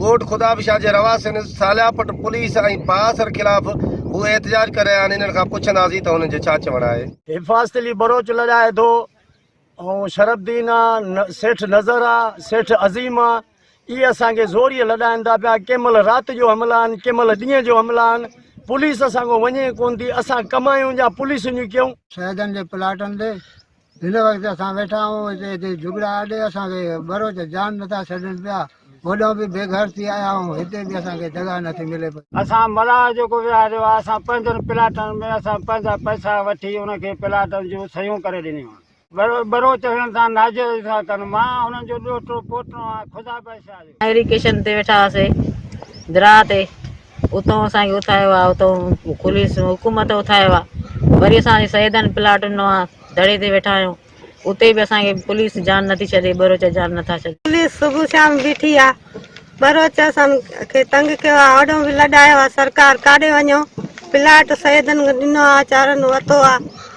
गोट खुदाबशाह जे रवासिन सालियापट पुलिस ऐं पासर खिलाफ़ उहे एहतजाज करे रहिया आहिनि। इन्हनि खां पुछंदासीं त हुननि जो छा चवणु आहे। हिफ़ाज़त अली बरोच लॻाए थो ऐं शरफ़ुद्दीन आहे, सेठ नज़र आहे, सेठ अज़ीम आहे, इहे असांखे ज़ोरीअ लॻाइनि था पिया। कंहिं महिल राति जो हमला आहिनि, कंहिं महिल ॾींहं जो हमला आहिनि। पुलिस असांखो वञे कोन थी। असां कमायूं या पुलिस जूं कयूं। शहदनि जे प्लाटनि ते हिन वक़्तु असां वेठा आहियूं। हिते झुगड़ा आॾे असांखे बरोच जान नथा छॾनि पिया। होॾो बि बेघर थी आया आहियूं, हिते बि असांखे जॻह नथी मिले पई। असां मलाह जेको विहारियो आहे, असां पंहिंजनि प्लाटनि में असां पंहिंजा पैसा वठी उनखे प्लाटनि जूं सयूं करे ॾिनियूं। बरोच हिननि सां नाज़ था कनि। मां हुननि जो ॾोहिटो पोटो आहे। ख़ुदा पैसा एरिकेशन ते वेठा हुआसीं दरा ते, उतां असांखे उथायो आहे, उतां पुलिस हुकूमत उथायो आहे। वरी असां सैदनि प्लाटुनि मां दड़े ते वेठा आहियूं, उते बि असांखे पुलिस जान नथी छॾे, बरोच जान नथा छॾे। पुलिस सुबुह शाम बीठी आहे, बरोच असांखे तंग कयो आहे, होॾो बि लॾायो आहे। सरकार काॾे वञो, प्लाट सैदनि ॾिनो आहे, वीचारनि वरितो आहे,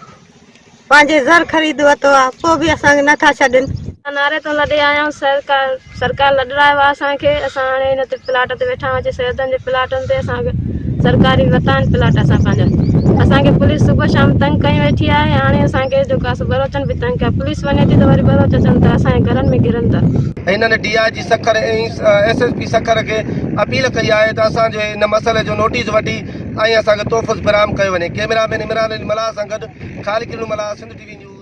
पंहिंजे ज़र ख़रीद वरितो आहे, पोइ बि असांखे नथा छॾनि। नारे तो लॾे आया आहियूं। सरकार लॾायो आहे असांखे। असां हाणे हिन ते प्लाट ते वेठा आहियूं, सैदनि जे प्लाटनि ते। असांखे सरकारी वरिता आहिनि प्लाट असां पंहिंजा। असांखे पुलिस सुबुह शाम तंग कई वेठी आहे। हाणे असांखे जेको आहे बरोचनि बि तंग कया। पुलिस वञे थी त वरी बरोच अचनि था, असांजे घरनि में घिरनि था। हिननि DIG सखर ऐं SSP सखर खे अपील कई आहे त असांजे हिन मसइले जो नोटिस वठी ऐं असांखे तोहफ़ो बरामद कयो वञे। कैमरामैन इमरान अली मलाह सां गॾु ख़ालिद मलाह, सिंध TV न्यूज़।